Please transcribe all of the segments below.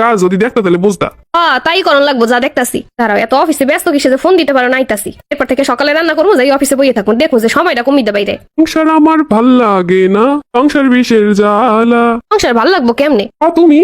কাজ যদি দেখতে তাহলে বুঝতা। তাই করণ লাগবো, যা দেখতাছি। দাঁড়াও, এত অফিসে ব্যস্ত কিসে যে ফোন দিতে পারো না, আইতাছি। এরপর থেকে সকালে রান্না করবো, যাই অফিসে বইয়ে থাকবো, দেখবো যে সময়টা কমিতে বাইরে। সংসার আমার ভাল লাগে না, সংসার বিষের জ্বালা। সংসার ভালো লাগবো কেমনে? তুমি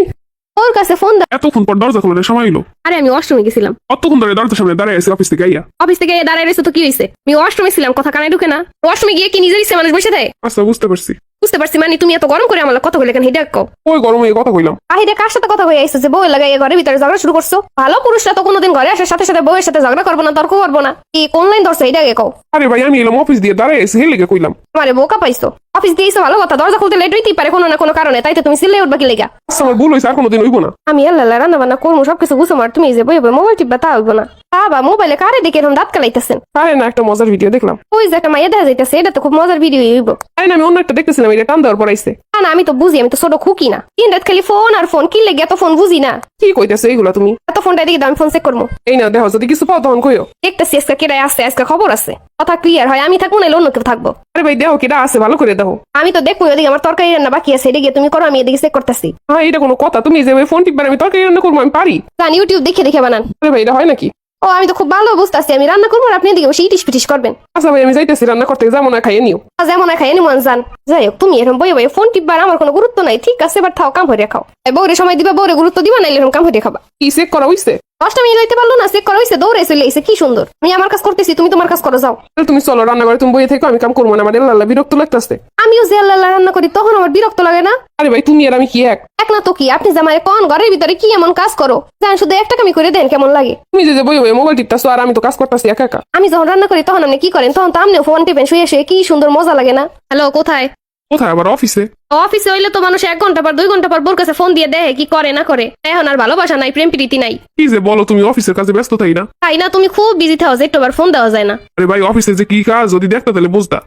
ওর কাছে ফোন দা। এতক্ষণ পর দরজা খোলার সময় এলো? আরে আমি ওয়াশরুমে গেছিলাম। অতক্ষণ ধরে দরজার সামনে দাঁড়ায় আছি অফিস থেকে আইয়া। অফিস থেকে দাঁড়ায় রয়েছে তো কি হয়েছে? আমি ওয়াশরুমে ছিলাম, কথা কানে ঢুকে না? ওয়াশরুমে গিয়ে কি নিজের ইচ্ছে মানুষ বসে দেয়? আচ্ছা বুঝতে পারছি। বুঝতে পারছি মানে তুমি এত গরম করে আমার কথা কইলে কেন? হিডা কও। ওই গরমে কথা কইলাম। আহিদা কার সাথে কথা কই আইছো যে বউয়ের লাগাই ঘরের ভিতরে ঝগড়া শুরু করছো? ভালো পুরুষরা তো কোনোদিন ঘরে আসার সাথে সাথে বউয়ের সাথে ঝগড়া করবো না, তর্ক করবো না। কি কোন লাইন ধরছো এটা কও? আরে ভাই আমি এলাম অফিস দিয়ে দাঁড়ায় আছি, হেলে কইলাম। আমারে বোকা পাইছো? অফিস দিয়েছো ভালো কথা, দরজা খুলতে লেট হইতেই পারে কোনো না কোনো কারণে, তাই তো তুমি সিলে উঠবা কি লেগা? আচ্ছা আমার ভুল হয়েছে, আর কোনোদিন হইব না। আমি আল্লাহ রান্না বান্না করবো, সবকিছু গুছো মার, তুমি যে বই মোবাইল টিপবা তা হইব না। বাবা মোবাইলে কারে দেখে এরকম দাঁত কালাইতেছেন? আরে না, একটা মজার ভিডিও দেখলাম। ওই যে একটা মাইয়া দেখা যাইতেছে, এটা তো খুব মজার ভিডিও হইব। আরে না, আমি অন্য একটা দেখতেছিলাম, এটা টান দেওয়ার পর আইছে। না আমি তো বুঝি, আমি তো ছোট খুকি না। তিন রাত খালি ফোন আর ফোন, কি লেগে এত ফোন বুঝি না। কি কইতেছো এইগুলা তুমি? এত ফোনটা দেখি আমি ফোন চেক করবো। এই না দেখো, যদি কিছু পাও তখন কইও। দেখতেছি আজকে কেডাই আছে, আজকে খবর আছে। কথা ক্লিয়ার হয়, আমি থাকবো না অন্য কেউ থাকবো। আরে ভাই দেখো কিটা আছে, ভালো করে দেখো। আমি তো দেখবো, ওদিকে আমার তরকারি রান্না বাকি আছে, এদিকে তুমি করো, আমি এদিকে চেক করতেছি। হ্যাঁ এটা কোনো কথা? তুমি যে ফোন টিপবার আমি তরকারি রান্না করবো, আমি পারি। গান ইউটিউব দেখে দেখে বানান। আরে ভাই এটা হয় নাকি? ও আমি তো খুব ভালো বুঝতেছি, আমি রান্না করবো আর আপনি এদিকে বসে ইটিস পিটিস করবেন। আচ্ছা ভাই আমি যাইতেছি রান্না করতে, যাবো না খাইয়ে নিও। যেমন খাই নিমন জান। যাই হোক, তুমি এরকম বইয়ে বইয়ে ফোন টিপবার আমার কোনো গুরুত্ব নাই, ঠিক আছে? এবার থাও, কাম হরিয়া খাও। বউরে সময় দিবা, বউরে গুরুত্ব দিবা, নাইলে এরকম কাম হরিয়া খাবা। কি চেক করা হইছে? 10টা মিনিট লাইতে পারলো না, চেক করা হয়েছে, দৌড়ে চলে আইছে, কি সুন্দর। আমি আমার কাজ করতেছি, তুমি তোমার কাজ করো, যাও। তাহলে তুমি চলো রান্না করে, তুমি বইয়ে থেকে, আমি কাম করবো না, আমার এল্লা বিরক্ত লাগতেছে। আমিও যে আল্লাহ রান্না করি তখন আমার বিরক্ত লাগে না? আরে ভাই তুমি আর আমি কি এক? এক না তো কি? আপনি জামাই কোন ঘরের ভিতরে কি এমন কাজ করো জান, শুধু একটা কামি করে দেন, কেমন লাগে? তুমি যে বইয়ে বইয়ে মোবাইল টিপতেছো আর আমি তো কাজ করতেছি একা একা। আমি যখন রান্না করি তখন আপনি কি করেন? তখন তো আপনিও ফোন টিপেন শুয়ে শুয়ে, কি সুন্দর মজা লাগে না? হ্যালো, কোথায়? কোথায়? আবার অফিসে। অফিসে হইলে তো মানুষ 1 ঘন্টা পর 2 ঘন্টা পর বোর কাছে ফোন দিয়ে দেখে কি করে না করে। এখন আর ভালোবাসা নাই, প্রেম প্রীতি নাই। কি যে বলো তুমি, অফিসের কাজে ব্যস্ত তাই না? তাই না? তুমি খুব বিজি থাও, যে একটুবার ফোন দেওয়া যায় না। আরে ভাই অফিসে যে কি কাজ যদি দেখতে তাহলে বুঝতা।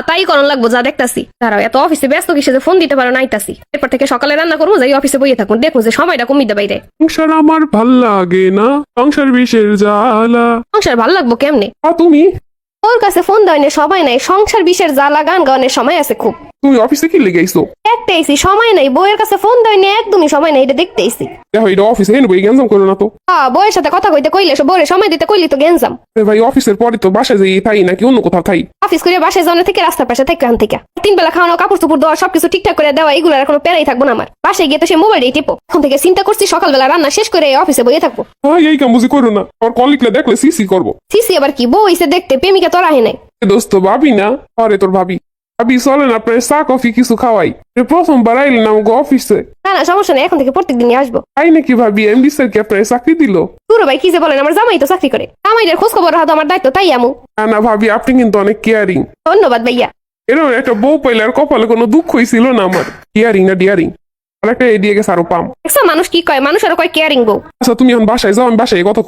তাই করণ লাগবো, যা দেখতাছি। দাঁড়াও, এত অফিসে ব্যস্ত কিসে যে ফোন দিতে পারো না, আইতাছি। এরপর থেকে সকালে রান্না করবো, যাই অফিসে বইয়ে থাকবো, দেখবো যে সময়টা কমিতে বাইরে। সংসার আমার ভাল লাগে না, সংসার বিষের জ্বালা। সংসার ভালো লাগবো কেমনে? তুমি ওর কাছে ফোন দেওয়ার সময় নাই, সংসার বিষের জ্বালা গান গানের সময় আছে খুব। তুমি অফিসে কি লেগে আইছো? দেখতেইছি সময় নাই, বউয়ের কাছে ফোন দেওয়ার একদমই সময় নাই, এটা দেখতেইছি। দেখো এটা অফিসে এনে বই গ্যাঞ্জাম করো না তো। বউয়ের সাথে কথা কইতে কইলে, বউয়ের সময় দিতে কইলি তো গেঞ্জাম। আরে ভাই অফিসের পরে তো বাসায় যাই থাই নাকি অন্য কোথাও থাই? অফিস করে বাসায় যাওয়া থেকে রাস্তার পাশে থেকে এখান থেকে 3 বেলা খাওয়ানো, কাপড় চোপড় দেওয়া, সবকিছু ঠিকঠাক করে দেওয়া, এগুলোর কোনো প্যারাই থাকবো না আমার। বাসায় গিয়ে তো সে মোবাইল টিপো। এখন থেকে চিন্তা করছি সকালবেলা রান্না শেষ করে অফিসে বইয়ে থাকবো। হ্যাঁ এই কাম বুঝি করো না, আমার কলিগরা দেখলে সিসি করবো। সিসি আবার কি? বউ এসে দেখতে, প্রেমিকা তো রাহে নাই। দোস্ত ভাবি না? আরে তোর ভাবি। ভাবি চলেন আপনার চা কফি কিছু খাওয়াই। প্রথমবার আইলেন আমাকে অফিসে। না না সমস্যা নেই, এখন থেকে প্রত্যেকদিনই আসবো। তাই নাকি ভাবি? এমডি স্যার কি আপনার চাকরি দিল? পুরো ভাই কি যে বলেন, আমার জামাই তো চাকরি করে। জামাইদের খোঁজ খবর রাখা তো আমার দায়িত্ব, তাই আমু। না না ভাবি আপনি কিন্তু অনেক কেয়ারিং। ধন্যবাদ ভাইয়া। এরকম একটা বউ পাইলে আর কপালে কোনো দুঃখই ছিল না আমার। কেয়ারিং না ডিয়ারিং। আর একটা এদিকে গেছে আরো পাম। মানুষ কি কয়? মানুষ আরো কয় কেয়ারিং বউ। আচ্ছা তুমি এখন বাসায় যাও, আমি বাসায় কত